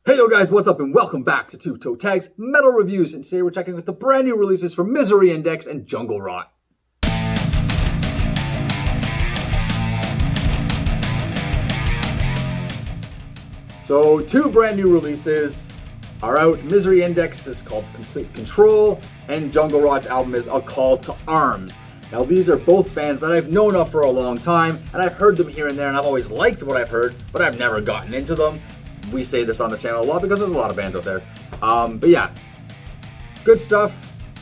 Hey yo guys, what's up and welcome back to Toe Tags Metal Reviews, and today we're checking with the brand new releases from Misery Index and Jungle Rot. So two brand new releases are out. Misery Index is called Complete Control, and Jungle Rot's album is A Call to Arms. Now these are both bands that I've known of for a long time, and I've heard them here and there, and I've always liked what I've heard, but I've never gotten into them. We say this on the channel a lot because there's a lot of bands out there. But yeah, good stuff,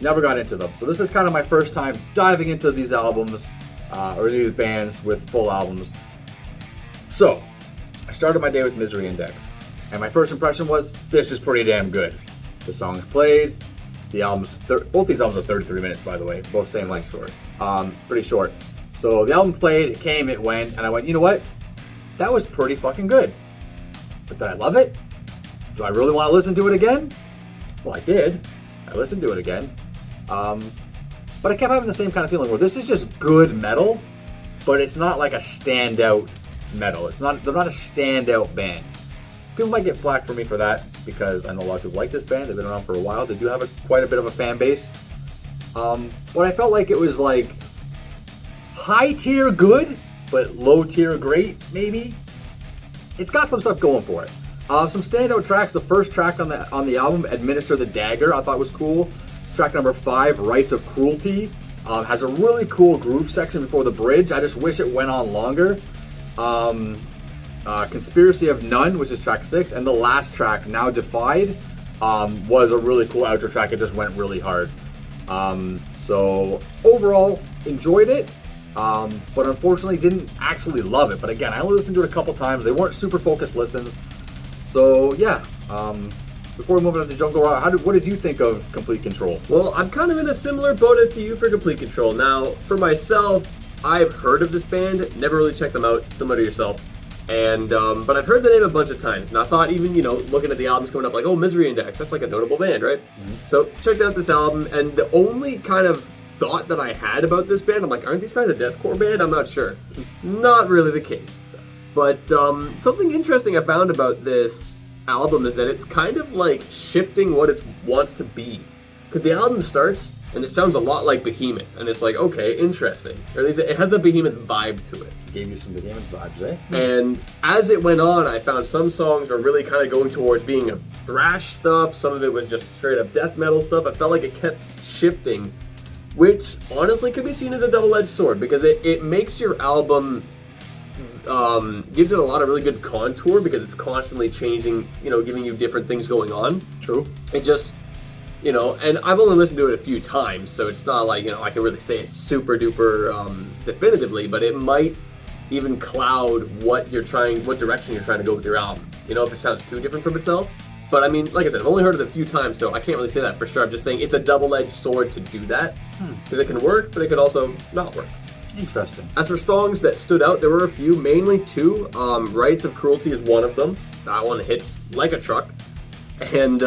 never got into them. So this is kind of my first time diving into these albums, or these bands with full albums. So, I started my day with Misery Index, and my first impression was, this is pretty damn good. The songs played, the albums, both these albums are 33 minutes by the way, both same length short, pretty short. So the album played, it came, it went, and I went, you know what? That was pretty fucking good. But did I love it? Do I really want to listen to it again? Well, I did. I listened to it again. But I kept having the same kind of feeling where this is just good metal, but it's not like a standout metal. They're not a standout band. People might get flack for me for that because I know a lot of people like this band. They've been around for a while. They do have quite a bit of a fan base. But I felt like it was like high tier good, but low tier great, maybe. It's got some stuff going for it. Some standout tracks. The first track on the album, Administer the Dagger, I thought was cool. Track number 5, Rites of Cruelty, has a really cool groove section before the bridge. I just wish it went on longer. Conspiracy of None, which is track 6, and the last track, Now Defied, was a really cool outro track. It just went really hard. So overall, enjoyed it. But unfortunately didn't actually love it. But again, I only listened to it a couple times. They weren't super focused listens. So yeah, before we move on to Jungle Rot, what did you think of Complete Control? Well, I'm kind of in a similar boat as to you for Complete Control. Now, for myself, I've heard of this band, never really checked them out, similar to yourself. And, but I've heard the name a bunch of times. And I thought even, looking at the albums coming up, like, oh, Misery Index, that's like a notable band, right? Mm-hmm. So checked out this album, and the only kind of thought that I had about this band, I'm like, aren't these guys a deathcore band? I'm not sure. Not really the case. But something interesting I found about this album is that it's kind of like shifting what it wants to be. Because the album starts, and it sounds a lot like Behemoth, and it's like, okay, interesting. Or at least it has a Behemoth vibe to it. Gave you some Behemoth vibes, eh? And as it went on, I found some songs were really kind of going towards being a thrash stuff. Some of it was just straight up death metal stuff. I felt like it kept shifting, which honestly could be seen as a double-edged sword because it makes your album, gives it a lot of really good contour because it's constantly changing, giving you different things going on. True. It just, and I've only listened to it a few times, so it's not like, I can really say it super duper definitively, but it might even cloud what direction you're trying to go with your album. If it sounds too different from itself. But I mean, like I said, I've only heard it a few times, so I can't really say that for sure. I'm just saying it's a double-edged sword to do that. Because it can work, but it could also not work. Interesting. As for songs that stood out, there were a few, mainly 2. Rites of Cruelty is one of them. That one hits like a truck. And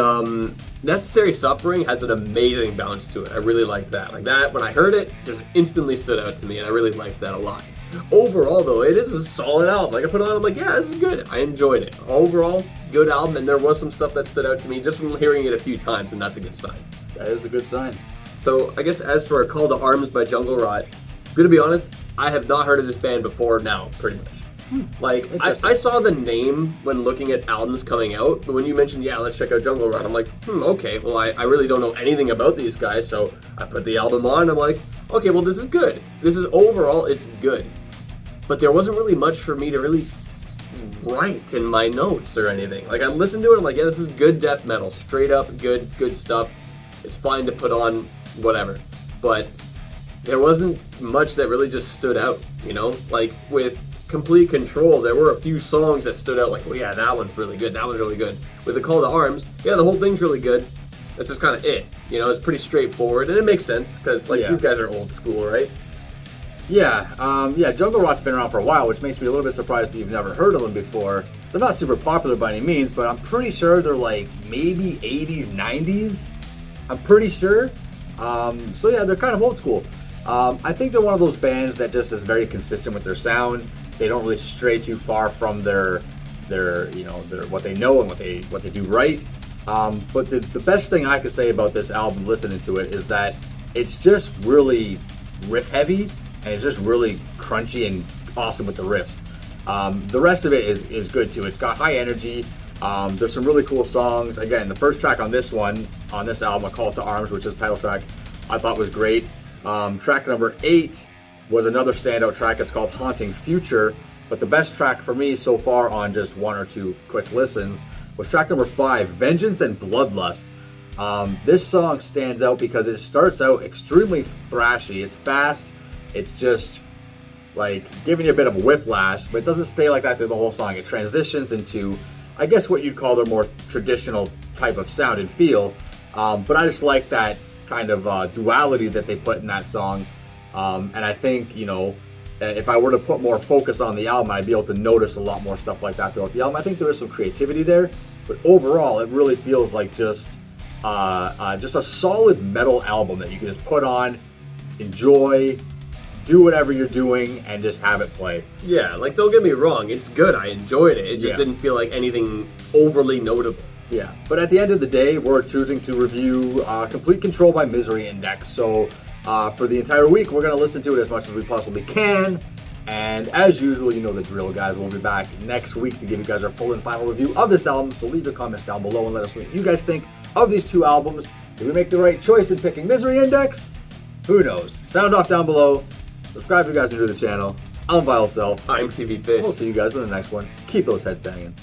Necessary Suffering has an amazing bounce to it. I really like that. Like that, when I heard it, just instantly stood out to me, and I really liked that a lot. Overall, though, it is a solid album. Like, I put it on, I'm like, yeah, this is good. I enjoyed it. Overall, good album, and there was some stuff that stood out to me just from hearing it a few times, and that's a good sign. That is a good sign. So, I guess as for A Call to Arms by Jungle Rot, I'm gonna be honest, I have not heard of this band before now, pretty much. Like, I saw the name when looking at albums coming out, but when you mentioned, yeah, let's check out Jungle Rot, I'm like, okay, well, I really don't know anything about these guys, so I put the album on, I'm like, okay, well, this is good. This is, overall, it's good. But there wasn't really much for me to really write in my notes or anything. Like, I listened to it, I'm like, yeah, this is good death metal, straight up good stuff. It's fine to put on, whatever. But there wasn't much that really just stood out, Like, with Complete Control, there were a few songs that stood out, like, well, yeah, that one's really good, that one's really good. With The Call to Arms, yeah, the whole thing's really good. That's just kind of it. It's pretty straightforward, and it makes sense, because, like, these guys are old school, right? Yeah, Jungle Rot's been around for a while, which makes me a little bit surprised that you've never heard of them before. They're not super popular by any means, but I'm pretty sure they're like maybe 80s, 90s. I'm pretty sure. So yeah, they're kind of old school. I think they're one of those bands that just is very consistent with their sound. They don't really stray too far from their their what they know and what they do right. But the best thing I could say about this album, listening to it, is that it's just really riff heavy, and it's just really crunchy and awesome with the riffs. The rest of it is good too. It's got high energy. There's some really cool songs. Again, the first track on this album, A Call to Arms, which is the title track, I thought was great. Track number 8 was another standout track. It's called Haunting Future. But the best track for me so far on just one or two quick listens was track number 5, Vengeance and Bloodlust. This song stands out because it starts out extremely thrashy. It's fast. It's just like giving you a bit of a whiplash, but it doesn't stay like that through the whole song. It transitions into, I guess, what you'd call their more traditional type of sound and feel. But I just like that kind of duality that they put in that song. And I think, if I were to put more focus on the album, I'd be able to notice a lot more stuff like that throughout the album. I think there is some creativity there, but overall, it really feels like just a solid metal album that you can just put on, enjoy, do whatever you're doing, and just have it play. Yeah, like, don't get me wrong, it's good. I enjoyed it. It just didn't feel like anything overly notable. Yeah, but at the end of the day, we're choosing to review Complete Control by Misery Index. So for the entire week, we're going to listen to it as much as we possibly can. And as usual, you know the drill, guys. We'll be back next week to give you guys our full and final review of this album. So leave your comments down below and let us know what you guys think of these two albums. Did we make the right choice in picking Misery Index? Who knows? Sound off down below. Subscribe if you guys are new to the channel. I'm Vile Self. I'm TV Fish. We'll see you guys in the next one. Keep those heads banging.